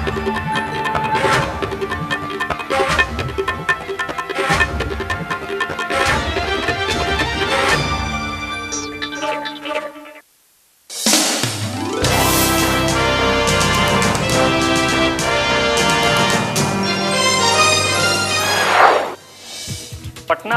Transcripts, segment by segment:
Patna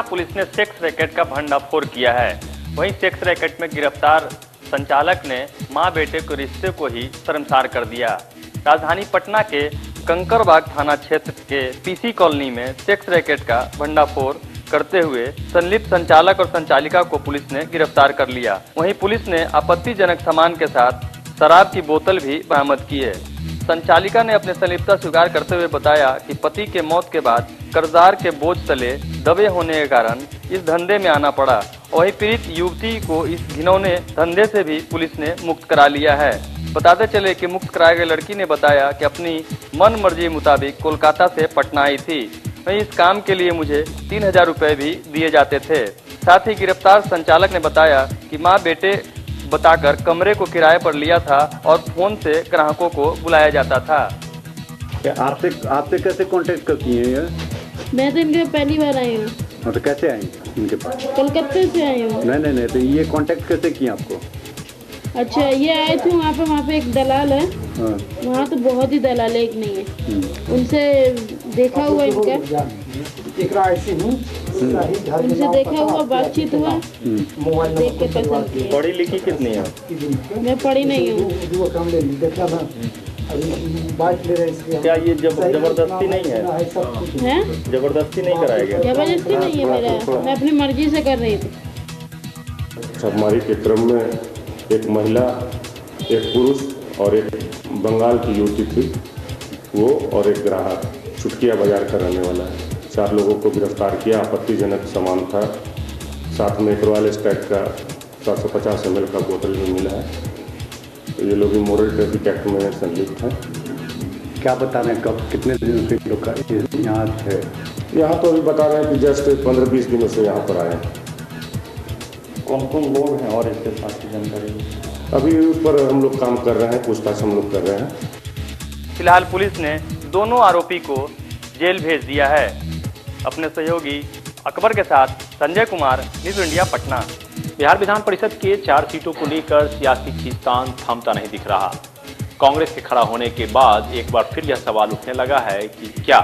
police ने sex racket का भंडाफोड़ किया है। वहीं सेक्स रैकेट में गिरफ्तार संचालक ने मां बेटे के रिश्ते को ही शर्मसार कर दिया। राजधानी पटना के कंकड़बाग थाना क्षेत्र के पीसी कॉलोनी में सेक्स रैकेट का भंडाफोड़ करते हुए संलिप्त संचालक और संचालिका को पुलिस ने गिरफ्तार कर लिया। वहीं पुलिस ने आपत्तिजनक सामान के साथ शराब की बोतल भी बरामद की है। संचालिका ने अपने संलिप्तता स्वीकार करते हुए बताया कि पति के मौत के बाद कर्जदार के बोझ तले दबे होने के कारण इस धंधे में आना पड़ा। वहीं पीड़ित युवती को इस घिनौने धंधे से भी पुलिस ने मुक्त करा लिया है। बताते चले कि मुक्त कराए गए लड़की ने बताया कि अपनी मन मर्जी मुताबिक कोलकाता से पटना आई थी। वहीं इस काम के लिए मुझे 3000 रुपए भी दिए जाते थे। साथ ही गिरफ्तार संचालक ने बताया कि मां बेटे बताकर कमरे को किराए पर लिया था और फोन से ग्राहकों को बुलाया जाता था। आपसे कैसे कांटेक्ट करती हैं ये? मैं तो इनके पहली बार आई हूँ। तो कैसे आई इनके पास? कलकत्ते से आई हूँ। नहीं, तो ये कांटेक्ट कैसे किया आपको? अच्छा, ये आए थे वहाँ पे एक दलाल है। हाँ। वहाँ तो बहुत ही दलाल एक नहीं है। उनसे देखा हुआ इनका, उनसे देखा हुआ, बातचीत हुआ, देख के पसंद किया। पढ़ी लिखी कितनी है? मैं पढ़ी नहीं हूँ। क्या ये जबरदस्ती नहीं है? जबरदस्ती नहीं कराया गया? जबरदस्ती नहीं है मेरा, मैं अपनी मर्जी से कर रही थी। छापेमारी के क्रम में एक महिला, एक पुरुष और एक बंगाल की युवती थी, वो और एक ग्राहक चुटकिया बाजार का रहने वाला है। 4 लोगों को गिरफ्तार किया। आपत्तिजनक सामान था, साथ में एक रॉयल स्टैग का 750 ml का बोतल भी मिला है। तो ये लोग इमोरल ट्रैफिक एक्ट में संलिप्त हैं। क्या बता रहे हैं, कब कितने दिनों से लोग यहाँ है? यहाँ तो अभी बता रहे हैं कि जस्ट 15-20 दिनों से यहाँ पर आए हैं। कौन कौन लोग हैं और इसके साथ की जानकारी? अभी उस पर हम लोग काम कर रहे हैं, पूछताछ हम लोग कर रहे हैं। फिलहाल पुलिस ने दोनों आरोपी को जेल भेज दिया है। अपने सहयोगी अकबर के साथ संजय कुमार, न्यूज़ इंडिया, पटना। बिहार विधान परिषद के 4 सीटों को लेकर सियासी खींचतान थमता नहीं दिख रहा। कांग्रेस के खड़ा होने के बाद एक बार फिर यह सवाल उठने लगा है कि क्या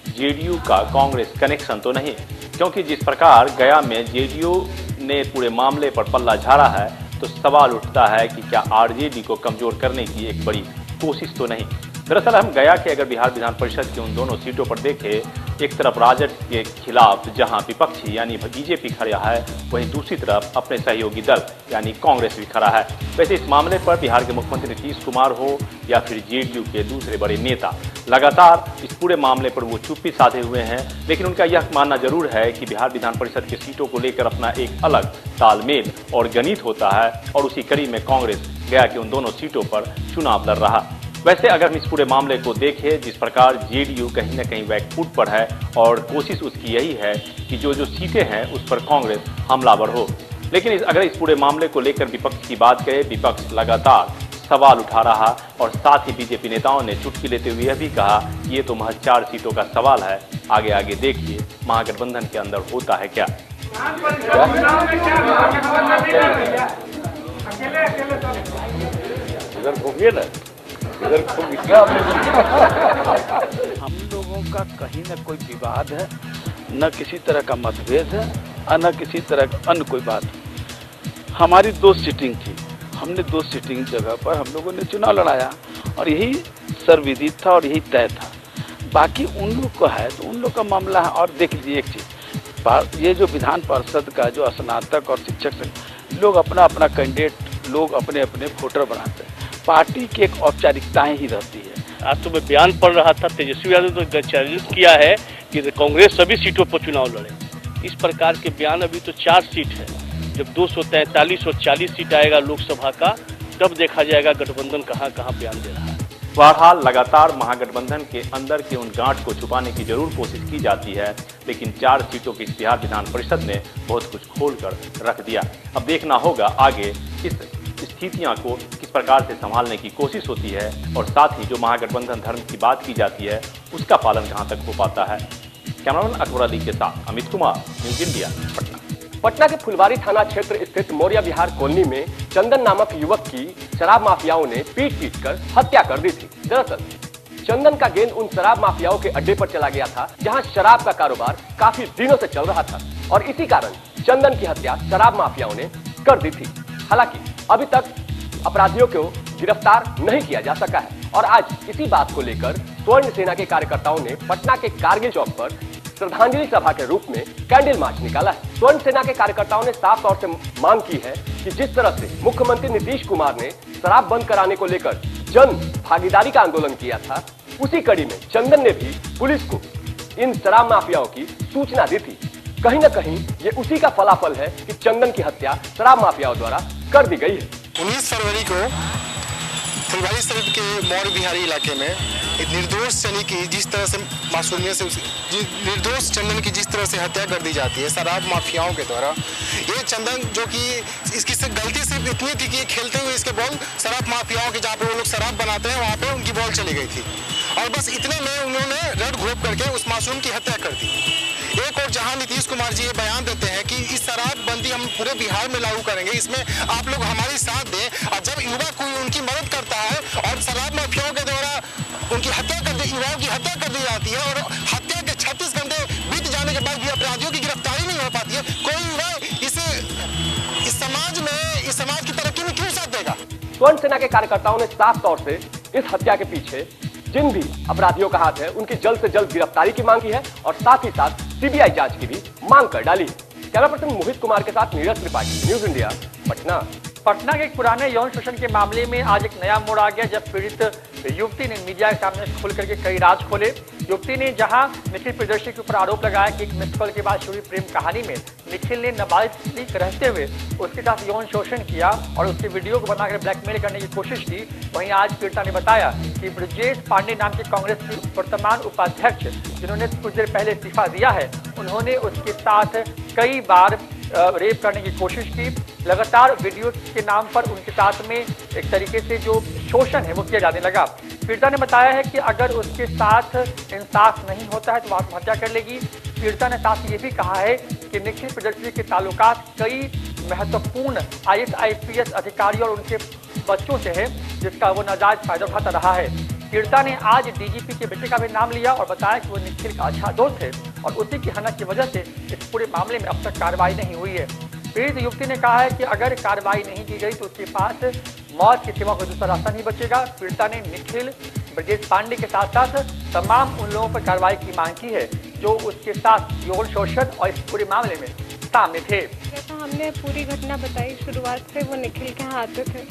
जेडीयू का कांग्रेस कनेक्शन तो नहीं, क्योंकि जिस प्रकार गया में जेडीयू ने पूरे मामले पर पल्ला झाड़ा है, तो सवाल उठता है कि क्या आरजेडी को कमजोर करने की एक बड़ी कोशिश तो नहीं। दरअसल हम गया कि अगर बिहार विधान परिषद की उन दोनों सीटों पर देखें, एक तरफ राजद के खिलाफ जहां विपक्षी यानी बीजेपी खड़ा है, वहीं दूसरी तरफ अपने सहयोगी दल यानी कांग्रेस भी खड़ा है। वैसे इस मामले पर बिहार के मुख्यमंत्री नीतीश कुमार हो या फिर जेडीयू के दूसरे बड़े नेता, लगातार इस पूरे मामले पर वो चुप्पी साधे हुए हैं। लेकिन उनका यह मानना जरूर है कि बिहार विधान परिषद की सीटों को लेकर अपना एक अलग तालमेल और गणित होता है, और उसी कड़ी में कांग्रेस गया कि उन दोनों सीटों पर चुनाव लड़ रहा। वैसे अगर हम इस पूरे मामले को देखें, जिस प्रकार जेडीयू कहीं न कहीं बैकफुट पर है और कोशिश उसकी यही है कि जो सीटें हैं उस पर कांग्रेस हमलावर हो। लेकिन अगर इस पूरे मामले को लेकर विपक्ष की बात करें, विपक्ष लगातार सवाल उठा रहा और साथ ही बीजेपी नेताओं ने चुटकी लेते हुए यह भी कहा कि ये तो महज 4 सीटों का सवाल है, आगे आगे देखिए महागठबंधन के अंदर होता है क्या। हम लोगों का कहीं न कोई विवाद है, न किसी तरह का मतभेद है और न किसी तरह का अन्य कोई बात है। हमारी 2 सीटिंग थी, हमने 2 सीटिंग जगह पर हम लोगों ने चुनाव लड़ाया और यही सर्वविदित था और यही तय था। बाकी उन लोग को है तो उन लोग का मामला है। और देख लीजिए एक चीज़, ये जो विधान परिषद का जो स्नातक और शिक्षक लोग अपना अपना कैंडिडेट लोग अपने अपने वोटर बनाते हैं, पार्टी की एक औपचारिकताएं ही रहती है। आज तो मैं बयान पढ़ रहा था, तेजस्वी यादव तो चयनित किया है कि कांग्रेस सभी सीटों पर चुनाव लड़े। इस प्रकार के बयान, अभी तो 4 सीट है, जब 243 और 40 सीट आएगा लोकसभा का, तब देखा जाएगा गठबंधन कहाँ कहाँ बयान दे रहा है। बहरहाल लगातार महागठबंधन के अंदर की उन गांठ को छुपाने की जरूर कोशिश की जाती है, लेकिन 4 सीटों की बिहार विधान परिषद ने बहुत कुछ खोल कर रख दिया। अब देखना होगा आगे इस स्थितियां को किस प्रकार से संभालने की कोशिश होती है और साथ ही जो महागठबंधन धर्म की बात की जाती है उसका पालन कहां तक हो पाता है। कैमरामैन अकबर अली के साथ अमित कुमार, न्यूज इंडिया, पटना। पटना के फुलवारी थाना क्षेत्र स्थित मौर्य विहार कॉलोनी में चंदन नामक युवक की शराब माफियाओं ने पीट कर हत्या कर दी थी। दरअसल चंदन का गेंद उन शराब माफियाओं के अड्डे पर चला गया था जहां शराब का कारोबार काफी दिनों से चल रहा था और इसी कारण चंदन की हत्या शराब माफियाओं ने कर दी थी। हालांकि अभी तक अपराधियों को गिरफ्तार नहीं किया जा सका है और आज इसी बात को लेकर स्वर्ण सेना के कार्यकर्ताओं ने पटना के कारगिल चौक पर श्रद्धांजलि सभा के रूप में कैंडल मार्च निकाला है। स्वर्ण सेना के कार्यकर्ताओं ने साफ तौर से मांग की है कि जिस तरह से मुख्यमंत्री नीतीश कुमार ने शराब बंद कराने को लेकर जन भागीदारी का आंदोलन किया था, उसी कड़ी में चंदन ने भी पुलिस को इन शराब माफियाओं की सूचना दी थी। कहीं न कहीं ये उसी का फलाफल है कि चंदन की हत्या शराब माफियाओं द्वारा कर दी गई है। 19 फरवरी को फुलवारी शरीफ के मौर्य विहारी इलाके में एक निर्दोष चंदन की जिस तरह से मासूमियत से निर्दोष चंदन की जिस तरह से हत्या कर दी जाती है शराब माफियाओं के द्वारा, ये चंदन जो कि इसकी गलती सिर्फ इतनी थी कि खेलते हुए इसके बॉल शराब माफियाओं के जहाँ पे वो लोग शराब बनाते हैं वहाँ पे उनकी बॉल चली गई थी और बस इतने में उन्होंने रड घोप करके उस मासूम की हत्या कर दी। एक और जहां नीतीश कुमार जी ये बयान देते हैं कि इस शराबबंदी हम पूरे बिहार में लागू करेंगे, इसमें आप लोग हमारी साथ दें, और जब युवा कोई उनकी मदद करता है और शराब माफियाओं के द्वारा उनकी हत्या कर दी, युवाओं की हत्या कर दी जाती है और हत्या के 36 घंटे बीत जाने के बाद भी अपराधियों की गिरफ्तारी नहीं हो पाती है, कोई युवा इस समाज की तरक्की में क्यों साथ देगा? स्वर्ण सेना के कार्यकर्ताओं ने साफ तौर से इस हत्या के पीछे जिन भी अपराधियों का हाथ है उनकी जल्द से जल्द गिरफ्तारी की मांग की है और साथ ही साथ सीबीआई जांच की भी मांग कर डाली है। कैमरा पर्सन मोहित कुमार के साथ नीरज त्रिपाठी, न्यूज इंडिया, पटना। पटना के एक पुराने यौन शोषण के मामले में आज एक नया मोड़ आ गया जब पीड़ित युवती ने मीडिया के सामने खुल करके कई राज खोले। युवती ने जहां निखिल प्रियदर्शी के ऊपर आरोप लगाया कि एक मिस कॉल के बाद शुरू प्रेम कहानी में निखिल ने नाबालिग रहते हुए उसके साथ यौन शोषण किया और उसके वीडियो को बनाकर ब्लैकमेल करने की कोशिश की, वहीं आज पीड़िता ने बताया कि ब्रजेश पांडे नाम के कांग्रेस के वर्तमान उपाध्यक्ष जिन्होंने कुछ देर पहले इस्तीफा दिया है, उन्होंने उसके साथ कई बार रेप करने की कोशिश की। लगातार वीडियो के नाम पर उनके साथ में एक तरीके से जो शोषण है वो किया जाने लगा। पीड़िता ने बताया है कि अगर उसके साथ इंसाफ नहीं होता है तो आत्महत्या कर लेगी। पीड़िता ने साथ ये भी कहा है कि निखिल प्रियदर्शी के ताल्लुकात कई महत्वपूर्ण IAS IPS अधिकारी और उनके बच्चों से है जिसका वो नाजायज फायदा उठाता रहा है। पीड़िता ने आज DGP के बेटे का भी नाम लिया और बताया कि वो निखिल का अच्छा दोस्त है और उसी की हनक की वजह से इस पूरे मामले में अब तक कार्रवाई नहीं हुई है। पीड़ित युवती ने कहा है कि अगर कार्रवाई नहीं की गई तो उसके पास मौत के सिवा कोई दूसरा रास्ता नहीं बचेगा। पीड़िता ने निखिल, ब्रजेश पांडे के साथ साथ तमाम उन लोगों पर कार्रवाई की मांग की है जो उसके साथ यौन शोषण और इस पूरे मामले में सामने थे। जैसा हमने पूरी घटना बताई, शुरुआत से वो निखिल के यहाँ आते थे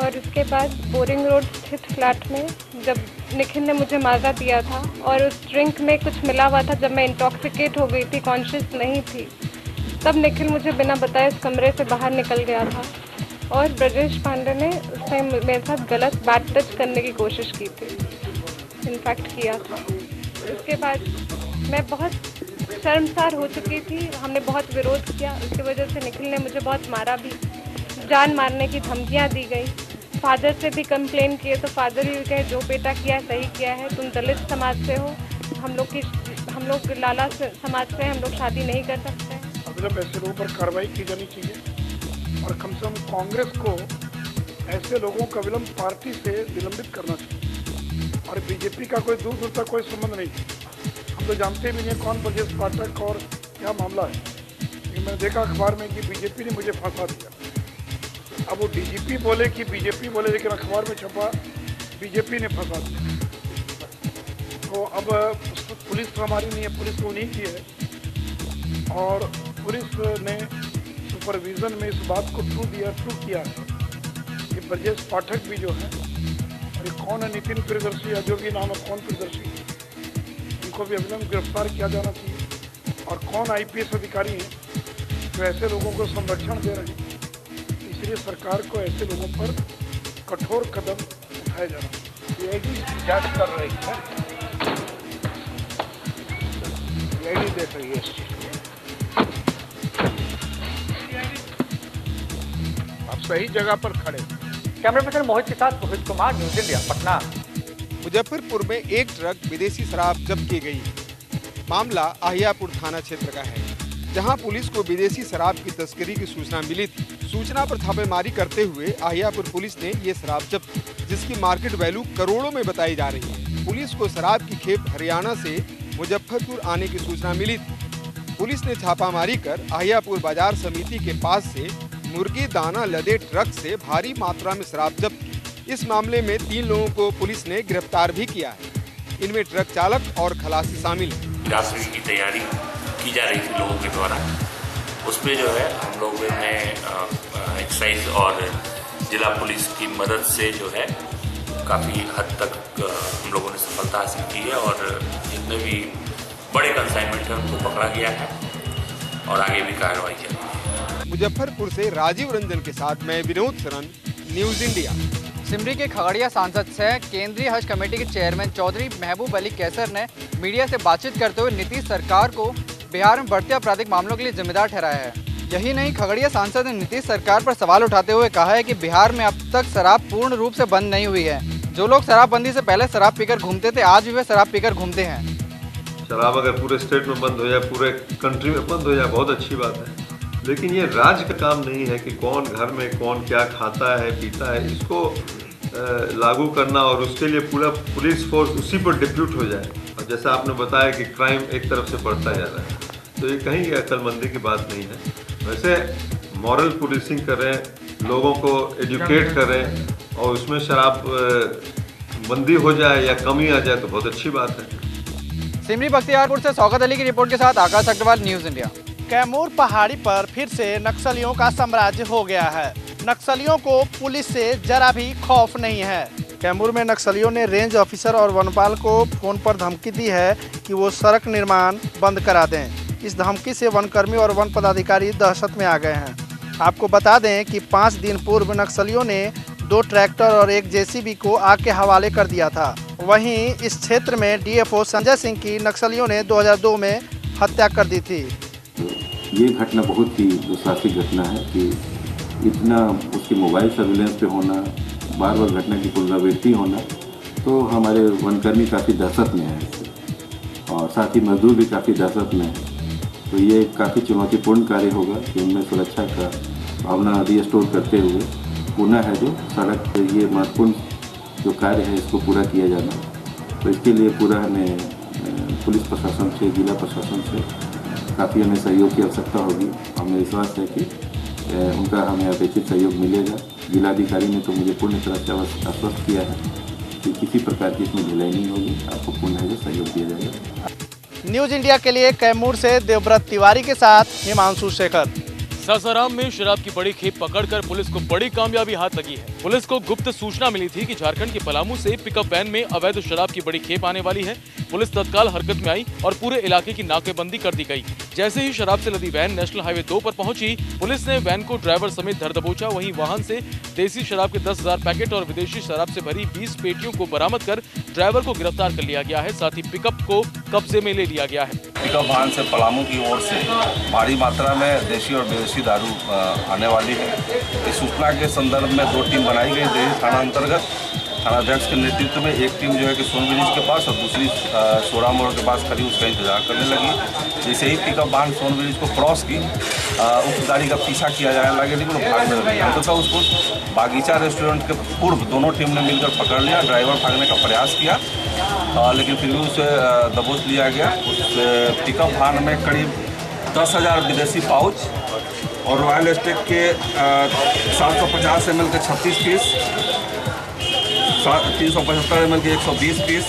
और उसके बाद बोरिंग रोड स्थित फ्लैट में जब निखिल ने मुझे माजा दिया था और उस ड्रिंक में कुछ मिला हुआ था, जब मैं इंटॉक्सिकेट हो गई थी, कॉन्शियस नहीं थी, तब निखिल मुझे बिना बताए इस कमरे से बाहर निकल गया था और ब्रजेश पांडे ने उसने मेरे साथ गलत बैड टच करने की कोशिश की थी, इनफैक्ट किया था। उसके बाद मैं बहुत शर्मसार हो चुकी थी, हमने बहुत विरोध किया, उसकी वजह से निखिल ने मुझे बहुत मारा भी, जान मारने की धमकियां दी गई। फादर से भी कंप्लेन किए तो फादर भी कहे जो बेटा किया है सही किया है, तुम दलित समाज से हो, हम लोग लाला समाज से हम लोग शादी नहीं कर सकते। अविलंब ऐसे लोगों पर कार्रवाई की जानी चाहिए और कम से कम कांग्रेस को ऐसे लोगों को अविलंब पार्टी से निलंबित करना चाहिए और बीजेपी का कोई दूर दूर तक कोई संबंध नहीं। हम तो जानते भी नहीं कौन ब्रजेश पाठक और क्या मामला है, लेकिन मैंने देखा अखबार में कि बीजेपी ने मुझे फंसा दिया। अब वो DGP बोले कि बीजेपी बोले, लेकिन अखबार में छपा बीजेपी ने फंसा दिया। तो अब पुलिस तो हमारी नहीं है, पुलिस तो उन्हीं की है और पुलिस ने सुपरविजन में इस बात को ट्रू किया है कि ब्रजेश पाठक भी जो है, और ये कौन है, नितिन प्रियदर्शी या जो भी नाम है, कौन प्रियदर्शी, उनको भी अविलंब गिरफ्तार किया जाना चाहिए। और कौन IPS अधिकारी हैं जो ऐसे लोगों को संरक्षण दे रहे हैं, इसलिए सरकार को ऐसे लोगों पर कठोर कदम उठाए जाना चाहिए। CID जांच कर रही है, CID देख रही है इस चीज को। आप सही जगह पर खड़े हैं। कैमरा पर्सन मोहित के साथ रोहित कुमार, न्यूज़ इंडिया, पटना। मुजफ्फरपुर में एक ट्रक विदेशी शराब जब्त की गई। मामला अहियापुर थाना क्षेत्र का है, जहां पुलिस को विदेशी शराब की तस्करी की सूचना मिली थी। सूचना पर छापेमारी करते हुए अहियापुर पुलिस ने ये शराब जब्त की, जिसकी मार्केट वैल्यू करोड़ों में बताई जा रही है। पुलिस को शराब की खेप हरियाणा से मुजफ्फरपुर आने की सूचना मिली थी। पुलिस ने छापामारी कर अहियापुर बाजार समिति के पास से मुर्गी दाना लदे ट्रक से भारी मात्रा में शराब जब्त की। इस मामले में 3 लोगों को पुलिस ने गिरफ्तार भी किया है। इनमें ट्रक चालक और खलासी शामिल हैं। रात्रि की तैयारी की जा रही थी लोगों के द्वारा, उसमें जो है हम लोगों ने एक्साइज और जिला पुलिस की मदद से जो है काफ़ी हद तक हम लोगों ने सफलता हासिल की है और जितने भी बड़े कंसाइनमेंट हैं उनको पकड़ा गया है और आगे भी कार्रवाई की जाएगी। मुजफ्फरपुर से राजीव रंजन के साथ मैं विनोद सरन, न्यूज़ इंडिया। सिमरी के खगड़िया सांसद से केंद्रीय हज कमेटी के चेयरमैन चौधरी महबूब अली कैसर ने मीडिया से बातचीत करते हुए नीतीश सरकार को बिहार में बढ़ते आपराधिक मामलों के लिए जिम्मेदार ठहराया है। यही नहीं, खगड़िया सांसद ने नीतीश सरकार पर सवाल उठाते हुए कहा है कि बिहार में अब तक शराब पूर्ण रूप से बंद नहीं हुई है। जो लोग शराबबंदी से पहले शराब पीकर घूमते थे, आज भी वे शराब पीकर घूमते हैं। शराब अगर पूरे स्टेट में बंद हो जाए, पूरे कंट्री में बंद हो जाए, बहुत अच्छी बात है, लेकिन ये राज्य का काम नहीं है कि कौन घर में कौन क्या खाता है पीता है, इसको लागू करना और उसके लिए पूरा पुलिस फोर्स उसी पर डिप्यूट हो जाए। और जैसा आपने बताया कि क्राइम एक तरफ से बढ़ता जा रहा है, तो ये कहीं की अक्लमंदी की बात नहीं है। वैसे मॉरल पुलिसिंग करें, लोगों को एजुकेट करें और उसमें शराब बंदी हो जाए या कमी आ जाए तो बहुत अच्छी बात है। सिमरी बख्तियारपुर से शौकत अली की रिपोर्ट के साथ आकाश अग्रवाल, न्यूज़ इंडिया। कैमूर पहाड़ी पर फिर से नक्सलियों का साम्राज्य हो गया है। नक्सलियों को पुलिस से जरा भी खौफ नहीं है। कैमूर में नक्सलियों ने रेंज ऑफिसर और वनपाल को फोन पर धमकी दी है कि वो सड़क निर्माण बंद करा दें। इस धमकी से वनकर्मी और वन पदाधिकारी दहशत में आ गए हैं। आपको बता दें कि 5 दिन पूर्व नक्सलियों ने 2 ट्रैक्टर और 1 जेसीबी को आग के हवाले कर दिया था। वहीं इस क्षेत्र में डीएफओ संजय सिंह की नक्सलियों ने 2002 में हत्या कर दी थी। ये घटना बहुत ही दुस्साहसिक घटना है कि इतना उसके मोबाइल सर्विलेंस पे होना, बार बार घटना की पुनरावृत्ति होना, तो हमारे वनकर्मी काफ़ी दहशत में है और साथ ही मजदूर भी काफ़ी दहशत में है। तो ये काफ़ी चुनौतीपूर्ण कार्य होगा कि उनमें सुरक्षा का भावना रिस्टोर करते हुए पुनः है जो सड़क ये महत्वपूर्ण जो कार्य है इसको पूरा किया जाना। तो इसके लिए पूरा हमें पुलिस प्रशासन से, जिला प्रशासन से काफ़ी हमें सहयोग की आवश्यकता होगी। हमें विश्वास है कि उनका हमें अपेक्षित सहयोग मिलेगा। जिलाधिकारी ने तो मुझे पूर्ण तरह से आश्वस्त किया है कि किसी प्रकार की इसमें ढिलाई नहीं होगी, आपको पूर्ण सहयोग दिया जाएगा। न्यूज़ इंडिया के लिए कैमूर से देवव्रत तिवारी के साथ हिमांशु शेखर। सासाराम में शराब की बड़ी खेप पकड़कर पुलिस को बड़ी कामयाबी हाथ लगी है। पुलिस को गुप्त सूचना मिली थी कि झारखंड के पलामू से पिकअप वैन में अवैध शराब की बड़ी खेप आने वाली है। पुलिस तत्काल हरकत में आई और पूरे इलाके की नाकेबंदी कर दी गई। जैसे ही शराब से लदी वैन नेशनल हाईवे 2 पर पहुंची, पुलिस ने वैन को ड्राइवर समेत धर दबोचा। वहीं वाहन से देसी शराब के 10,000 पैकेट और विदेशी शराब से भरी 20 पेटियों को बरामद कर ड्राइवर को गिरफ्तार कर लिया गया है। साथ ही पिकअप को कब्जे में ले लिया गया है। पिकअप वाहन से पलामू की ओर से भारी मात्रा में देशी और विदेशी दारू आने वाली है। इस सूचना के संदर्भ में 2 टीम बनाई गई। देही थाना अंतर्गत थानाध्यक्ष के नेतृत्व में एक टीम जो है कि सोन ब्रिज के पास और दूसरी सोरा मोड़ के पास खड़ी उसका इंतजार करने लगी। जैसे ही पिकअप वाहन सोन ब्रिज को क्रॉस की, उस गाड़ी का पीछा किया जाने लगे, लेकिन वो भागने लगी। अंततः उसको बागीचा रेस्टोरेंट के पूर्व दोनों टीम ने मिलकर पकड़ लिया। ड्राइवर भागने का प्रयास किया, लेकिन फिर भी उसे दबोच लिया गया। उस पिकअप वाहन में करीब 10,000 विदेशी पाउच और रॉयल स्टेक के 750 ml के 36 पीस, 375 ml के 120 पीस,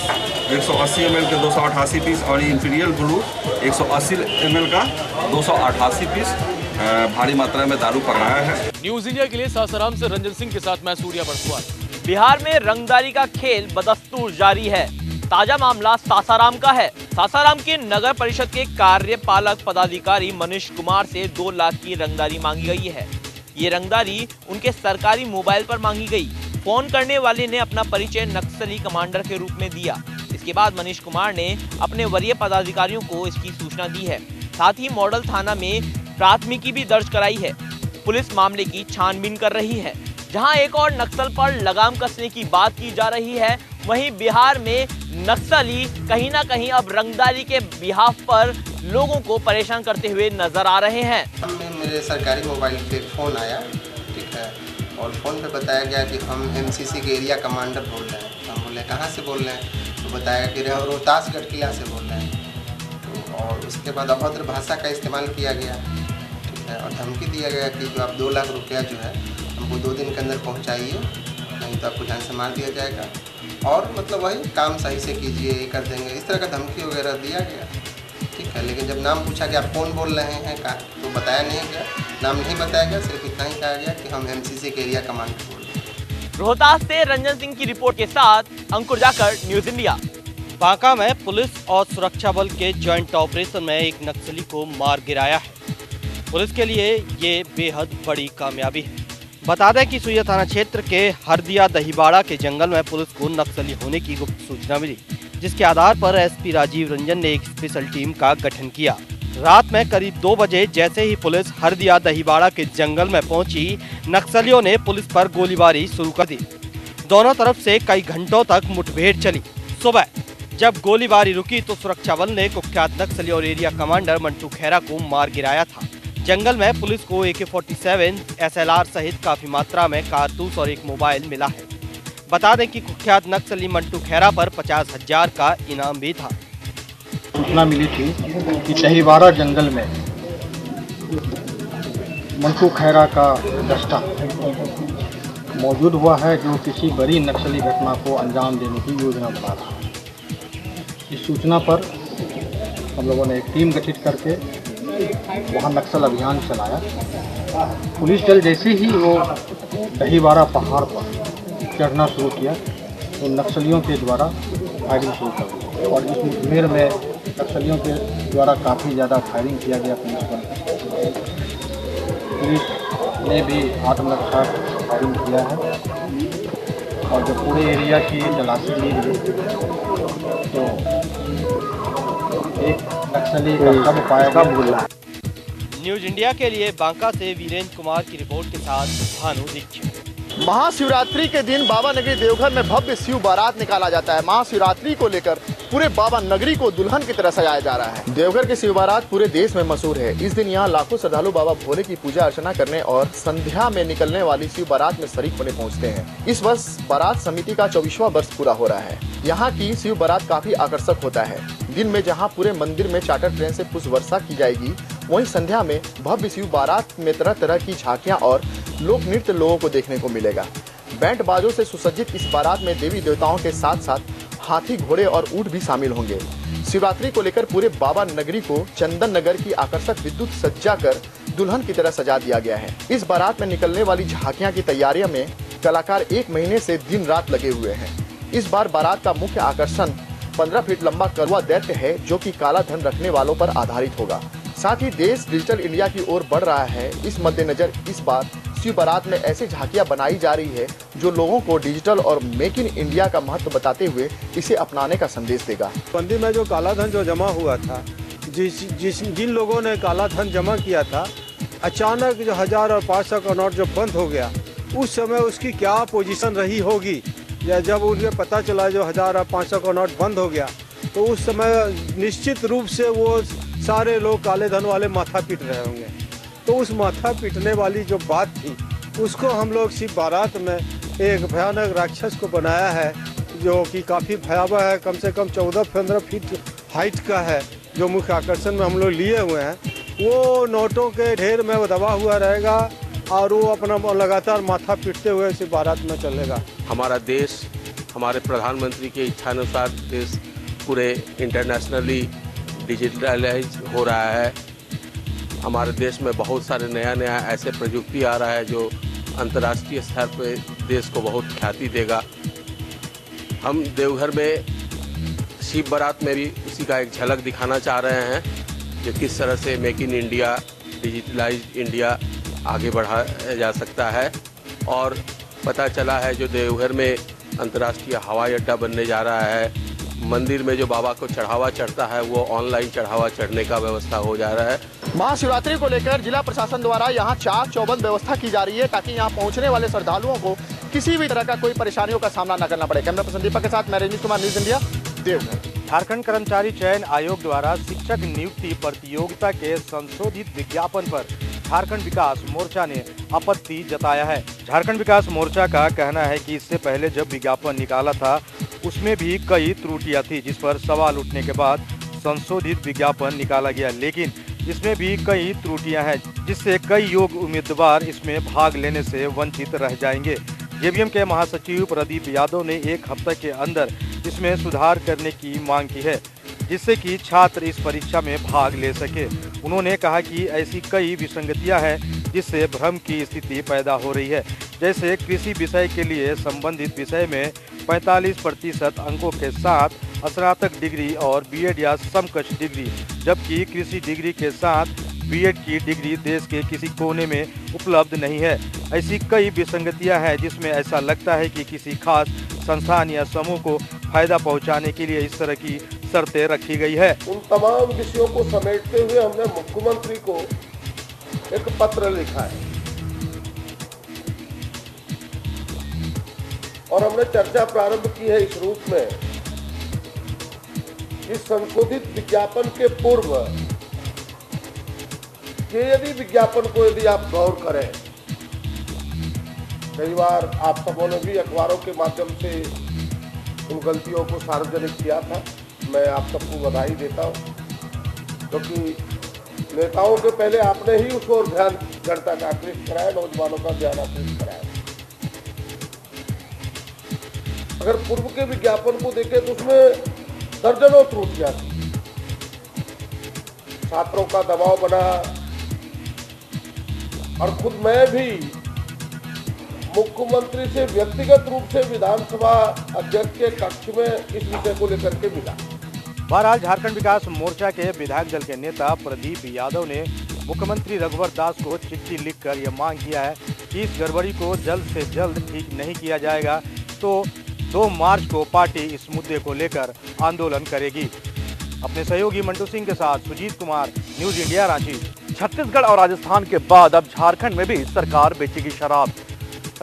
180 ml के 288 पीस और इंपीरियल ब्लू 180 ml का 288 पीस भारी मात्रा में दारू पकड़ाया है। न्यूज़ इंडिया के लिए सासाराम से रंजन सिंह के साथ मैं सूर्या बरसवाल। बिहार में रंगदारी का खेल बदस्तूर जारी है। ताजा मामला सासाराम का है। सासाराम के नगर परिषद के कार्यपालक पदाधिकारी मनीष कुमार से 2 लाख की रंगदारी मांगी गई है। ये रंगदारी उनके सरकारी मोबाइल पर मांगी गई। फोन करने वाले ने अपना परिचय नक्सली कमांडर के रूप में दिया। इसके बाद मनीष कुमार ने अपने वरीय पदाधिकारियों को इसकी सूचना दी है। साथ ही मॉडल थाना में प्राथमिकी भी दर्ज कराई है। पुलिस मामले की छानबीन कर रही है। जहां एक और नक्सल पर लगाम कसने की बात की जा रही है, वहीं बिहार में नक्सली कहीं ना कहीं अब रंगदारी के बिहाफ पर लोगों को परेशान करते हुए नजर आ रहे हैं। मेरे सरकारी मोबाइल पे फ़ोन आया, ठीक है, और फ़ोन पे बताया गया कि हम एमसीसी के एरिया कमांडर बोल रहे हैं। हम बोले कहाँ से बोल रहे हैं, तो बताया कि रोहतासगढ़ किला से बोल रहे हैं। तो और उसके बाद अभद्र भाषा का इस्तेमाल किया गया, ठीक है, और धमकी दिया गया कि जो आप 2 लाख रुपया जो है हमको 2 दिन के अंदर पहुँचाइए, नहीं तो आपको जान से मार दिया जाएगा, और मतलब वही काम सही से कीजिए, ये कर देंगे, इस तरह का धमकी वगैरह दिया गया, ठीक है। लेकिन जब नाम पूछा कि आप कौन बोल रहे हैं का, तो बताया नहीं गया, नाम नहीं बताया गया, सिर्फ इतना ही कहा गया कि हम एमसीसी के एरिया कमांडर बोल रहे हैं। रोहतास से रंजन सिंह की रिपोर्ट के साथ अंकुर जाकर, न्यूज इंडिया। बांका में पुलिस और सुरक्षा बल के ज्वाइंट ऑपरेशन में एक नक्सली को मार गिराया है। पुलिस के लिए ये बेहद बड़ी कामयाबी है। बता दें कि सुइया थाना क्षेत्र के हरदिया दहीबाड़ा के जंगल में पुलिस को नक्सली होने की गुप्त सूचना मिली, जिसके आधार पर एसपी राजीव रंजन ने एक स्पेशल टीम का गठन किया। रात में करीब 2 बजे जैसे ही पुलिस हरदिया दहीबाड़ा के जंगल में पहुंची, नक्सलियों ने पुलिस पर गोलीबारी शुरू कर दी। दोनों तरफ से कई घंटों तक मुठभेड़ चली। सुबह जब गोलीबारी रुकी तो सुरक्षा बल ने कुख्यात नक्सली और एरिया कमांडर मंटू खैरा को मार गिराया था। जंगल में पुलिस को AK-47 SLR सहित काफी मात्रा में कारतूस और एक मोबाइल मिला है। बता दें कि कुख्यात नक्सली मंटू खैरा पर 50,000 का इनाम भी था। सूचना मिली थी कि दहीबाड़ा जंगल में मंटू खैरा का दस्ता मौजूद हुआ है, जो किसी बड़ी नक्सली घटना को अंजाम देने की योजना बना रहा है। इस सूचना पर हम लोगों ने एक टीम गठित करके वहाँ नक्सल अभियान चलाया। पुलिस दल जैसे ही वो दहीबाड़ा पहाड़ पर चढ़ना शुरू किया तो नक्सलियों के द्वारा फायरिंग शुरू कर दी, और इस मुठभेड़ में नक्सलियों के द्वारा काफ़ी ज़्यादा फायरिंग किया गया पुलिस पर। पुलिस ने भी आत्मरक्षा फायरिंग किया है, और जब पूरे एरिया की तलाशी ली गई तो एक नक्सली का शव पाया गया। न्यूज इंडिया के लिए बांका से वीरेंद्र कुमार की रिपोर्ट के साथ भानु दीक्षित। महाशिवरात्रि के दिन बाबा नगरी देवघर में भव्य शिव बारात निकाला जाता है। महाशिवरात्रि को लेकर पूरे बाबा नगरी को दुल्हन की तरह सजाया जा रहा है। देवघर की शिव बारात पूरे देश में मशहूर है। इस दिन यहाँ लाखों श्रद्धालु बाबा भोले की पूजा अर्चना करने और संध्या में निकलने वाली शिव बारात में शरीक होने पहुँचते हैं। इस वर्ष बारात समिति का 24वां वर्ष पूरा हो रहा है। यहाँ की शिव बारात काफी आकर्षक होता है। दिन में जहाँ पूरे मंदिर में चार्टर ट्रेन से पुष्प वर्षा की जाएगी, वहीं संध्या में भव्य शिव बारात में तरह तरह की झांकियां और लोक नृत्य लोगों को देखने को मिलेगा। बैंड बाजों से सुसज्जित इस बारात में देवी देवताओं के साथ साथ हाथी, घोड़े और ऊंट भी शामिल होंगे। शिवरात्रि को लेकर पूरे बाबा नगरी को चंदन नगर की आकर्षक विद्युत सज्जा कर दुल्हन की तरह सजा दिया गया है। इस बारात में निकलने वाली झांकियां की तैयारियों में कलाकार 1 महीने से दिन रात लगे हुए हैं। इस बार बारात का मुख्य आकर्षण 15 फीट लंबा कड़वा दैत्य है, जो कि काला धन रखने वालों पर आधारित होगा। साथ ही देश डिजिटल इंडिया की ओर बढ़ रहा है। इस मद्देनजर इस बार शिव बारात में ऐसी झांकियां बनाई जा रही है जो लोगों को डिजिटल और मेक इन इंडिया का महत्व बताते हुए इसे अपनाने का संदेश देगा। मंदिर में जो काला धन जो जमा हुआ था, जिन लोगों ने काला धन जमा किया था, अचानक जो 1000 और 500 का नोट जब बंद हो गया, उस समय उसकी क्या पोजीशन रही होगी, या जब उन्हें पता चला जो 1000 और 500 का नोट बंद हो गया, तो उस समय निश्चित रूप से वो सारे लोग काले धन वाले माथा पीट रहे होंगे। तो उस माथा पीटने वाली जो बात थी, उसको हम लोग शिव बारात में एक भयानक राक्षस को बनाया है, जो कि काफ़ी भयावह है। कम से कम 14-15 फीट हाइट का है, जो मुख्य आकर्षण में हम लोग लिए हुए हैं। वो नोटों के ढेर में दबा हुआ रहेगा और वो अपना लगातार माथा पीटते हुए शिव बारात में चलेगा। हमारा देश, हमारे प्रधानमंत्री के इच्छानुसार देश पूरे इंटरनेशनली डिजिटलाइज हो रहा है। हमारे देश में बहुत सारे नया ऐसे प्रयुक्ति आ रहा है जो अंतर्राष्ट्रीय स्तर पे देश को बहुत ख्याति देगा। हम देवघर में शिव बारात में भी उसी का एक झलक दिखाना चाह रहे हैं, जो किस तरह से make in India, digitalised India आगे बढ़ाया जा सकता है। और पता चला है जो देवघर में अंतर्राष्ट्रीय हवाई अड्डा बनने जा रहा है, मंदिर में जो बाबा को चढ़ावा चढ़ता है वो ऑनलाइन चढ़ावा चढ़ने का व्यवस्था हो जा रहा है। महाशिवरात्रि को लेकर जिला प्रशासन द्वारा यहाँ चाक चौबंद व्यवस्था की जा रही है ताकि यहाँ पहुँचने वाले श्रद्धालुओं को किसी भी तरह का कोई परेशानियों का सामना न करना पड़े। कैमरा पर्सन दीपक के साथ मैं रजनीश कुमार, न्यूज इंडिया, देवघर। झारखंड कर्मचारी चयन आयोग द्वारा शिक्षक नियुक्ति प्रतियोगिता के संशोधित विज्ञापन पर झारखंड विकास मोर्चा ने आपत्ति जताया है। झारखंड विकास मोर्चा का कहना है कि इससे पहले जब विज्ञापन निकाला था उसमें भी कई त्रुटियां थी, जिस पर सवाल उठने के बाद संशोधित विज्ञापन निकाला गया, लेकिन इसमें भी कई त्रुटियां हैं जिससे कई योग्य उम्मीदवार इसमें भाग लेने से वंचित रह जाएंगे। जेबीएम के महासचिव प्रदीप यादव ने एक हफ्ते के अंदर इसमें सुधार करने की मांग की है, जिससे कि छात्र इस परीक्षा में भाग ले सके। उन्होंने कहा कि ऐसी कई विसंगतियां हैं जिससे भ्रम की स्थिति पैदा हो रही है। जैसे कृषि विषय के लिए संबंधित विषय में 45% अंकों के साथ स्नातक डिग्री और बीएड या समकक्ष डिग्री, जबकि कृषि डिग्री के साथ बीएड की डिग्री देश के किसी कोने में उपलब्ध नहीं है। ऐसी कई विसंगतियां हैं जिसमें ऐसा लगता है कि किसी खास संस्थान या समूह को फायदा पहुंचाने के लिए इस तरह की शर्तें रखी गई है। उन तमाम विषयों को समेटते हुए हमने मुख्यमंत्री को एक पत्र लिखा है और हमने चर्चा प्रारंभ की है इस रूप में कि संशोधित विज्ञापन के पूर्व कि यदि विज्ञापन को यदि आप गौर करें, कई बार आप सबों ने भी अखबारों के माध्यम से उन गलतियों को सार्वजनिक किया था, मैं आप सबको बधाई देता हूं, क्योंकि नेताओं के पहले आपने ही उस ओर ध्यान जनता का आकृष्ट कराया, नौजवानों का ध्यान आकृष्ट कराया। अगर पूर्व के विज्ञापन को देखें तो उसमें दर्जनों त्रुटियां थी, छात्रों का दबाव बना और खुद मैं भी मुख्यमंत्री से व्यक्तिगत रूप से विधानसभा अध्यक्ष के कक्ष में इस विषय को लेकर के मिला। बहरहाल झारखंड विकास मोर्चा के विधायक दल के नेता प्रदीप यादव ने मुख्यमंत्री रघुवर दास को चिट्ठी लिखकर यह मांग किया है कि इस गड़बड़ी को जल्द से जल्द ठीक नहीं किया जाएगा तो 2 मार्च को पार्टी इस मुद्दे को लेकर आंदोलन करेगी। अपने सहयोगी मंटू सिंह के साथ सुजीत कुमार, न्यूज इंडिया, रांची। छत्तीसगढ़ और राजस्थान के बाद अब झारखंड में भी सरकार बेचेगी शराब।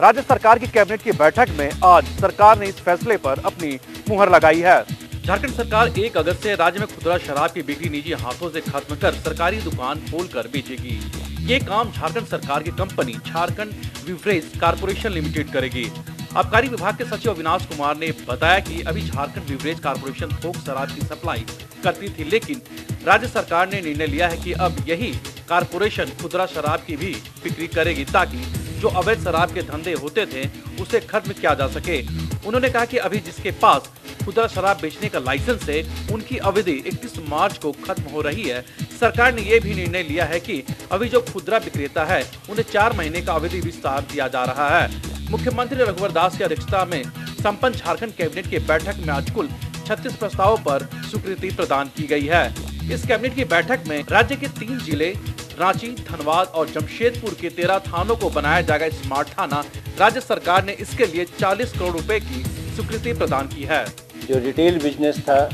राज्य सरकार की कैबिनेट की बैठक में आज सरकार ने इस फैसले पर अपनी मुहर लगाई है। झारखंड सरकार 1 अगस्त से राज्य में खुदरा शराब की बिक्री निजी हाथों से खत्म कर सरकारी दुकान खोलकर बेचेगी। ये काम झारखंड सरकार की company Jharkhand beverage corporation limited करेगी। आबकारी विभाग के सचिव अविनाश कुमार ने बताया कि अभी झारखंड बिवरेज कॉर्पोरेशन थोक शराब की सप्लाई करती थी, लेकिन राज्य सरकार ने निर्णय लिया है कि अब यही कॉर्पोरेशन खुदरा शराब की भी बिक्री करेगी ताकि जो अवैध शराब के धंधे होते थे उसे खत्म किया जा सके। उन्होंने कहा कि अभी जिसके पास खुदरा शराब बेचने का लाइसेंस है उनकी अवधि 31 मार्च को खत्म हो रही है। सरकार ने यह भी निर्णय लिया है कि अभी जो खुदरा विक्रेता है उन्हें 4 महीने का अवधि विस्तार दिया जा रहा है। मुख्यमंत्री रघुवर दास की अध्यक्षता में संपन्न झारखंड कैबिनेट की बैठक में आज कुल 36 प्रस्तावों पर स्वीकृति प्रदान की गई है। इस कैबिनेट की बैठक में राज्य के 3 जिले रांची, धनबाद और जमशेदपुर के 13 थानों को बनाया जाएगा स्मार्ट थाना। राज्य सरकार ने इसके लिए 40 करोड़ रुपए की स्वीकृति प्रदान की है। जो रिटेल बिजनेस था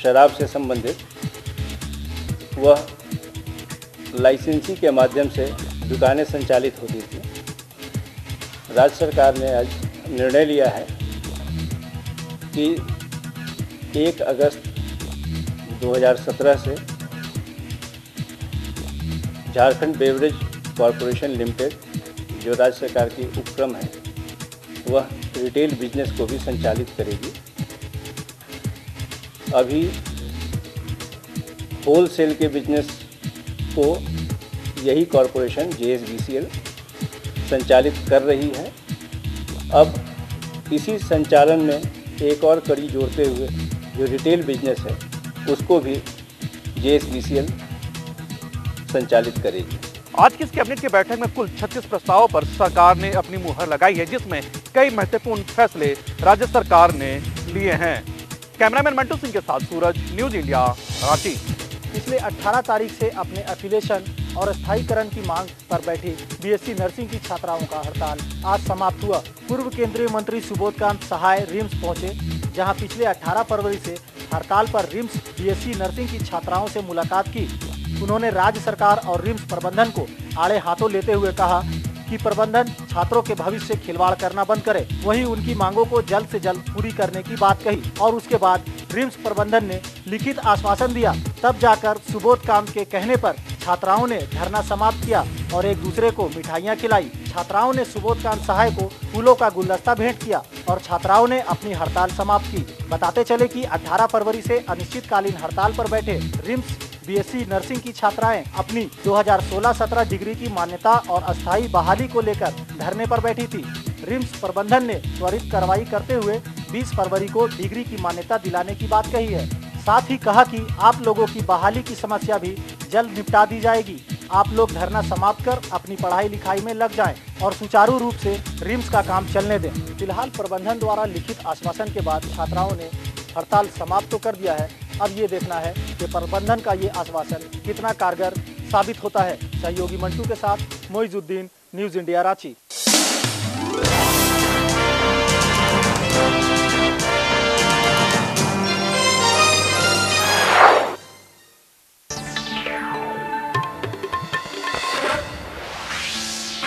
शराब से संबंधित, वह लाइसेंसी के माध्यम से दुकानें संचालित होती थी। राज्य सरकार ने आज निर्णय लिया है कि 1 अगस्त 2017 से झारखंड बेवरेज कॉरपोरेशन लिमिटेड, जो राज्य सरकार की उपक्रम है, वह रिटेल बिजनेस को भी संचालित करेगी। अभी होलसेल के बिजनेस को यही कॉरपोरेशन JSBCL संचालित कर रही है। अब इसी संचालन में एक और कड़ी जोड़ते हुए जो रिटेल बिजनेस है उसको भी JSBCL संचालित करेगी। आज की इस कैबिनेट की बैठक में कुल 36 प्रस्तावों पर सरकार ने अपनी मुहर लगाई है, जिसमें कई महत्वपूर्ण फैसले राज्य सरकार ने लिए हैं। कैमरामैन मंटू सिंह के साथ सूरज, न्यूज इंडिया, रांची। पिछले 18 तारीख से अपने एफिलिएशन और स्थायीकरण की मांग पर बैठी BSc नर्सिंग की छात्राओं का हड़ताल आज समाप्त हुआ। पूर्व केंद्रीय मंत्री सुबोधकांत सहाय रिम्स पहुंचे, जहां पिछले 18 फरवरी से हड़ताल पर रिम्स बीएससी नर्सिंग की छात्राओं से मुलाकात की। उन्होंने राज्य सरकार और रिम्स प्रबंधन को आड़े हाथों लेते हुए कहा कि प्रबंधन छात्रों के भविष्य से खिलवाड़ करना बंद करे। वहीं उनकी मांगों को जल्द से जल्द पूरी करने की बात कही और उसके बाद रिम्स प्रबंधन ने लिखित आश्वासन दिया। तब जाकर सुबोध कांत के कहने पर छात्राओं ने धरना समाप्त किया और एक दूसरे को मिठाइयां खिलाई। छात्राओं ने सुबोध कांत सहाय को फूलों का गुलदस्ता भेंट किया और छात्राओं ने अपनी हड़ताल समाप्त की। बताते चले कि 18 फरवरी से अनिश्चितकालीन हड़ताल पर बैठे रिम्स बीएससी नर्सिंग की छात्राएं अपनी 2016-17 डिग्री की मान्यता और अस्थायी बहाली को लेकर धरने पर बैठी थी। रिम्स प्रबंधन ने त्वरित कार्रवाई करते हुए 20 फरवरी को डिग्री की मान्यता दिलाने की बात कही है। साथ ही कहा कि आप लोगों की बहाली की समस्या भी जल्द निपटा दी जाएगी। आप लोग धरना समाप्त कर अपनी पढ़ाई लिखाई में लग जाएं और सुचारू रूप से रिम्स का काम चलने दें। फिलहाल प्रबंधन द्वारा लिखित आश्वासन के बाद छात्राओं ने हड़ताल समाप्त तो कर दिया है। अब ये देखना है कि प्रबंधन का ये आश्वासन कितना कारगर साबित होता है। सहयोगी मंटू के साथ मोइजुद्दीन, न्यूज़ इंडिया रांची।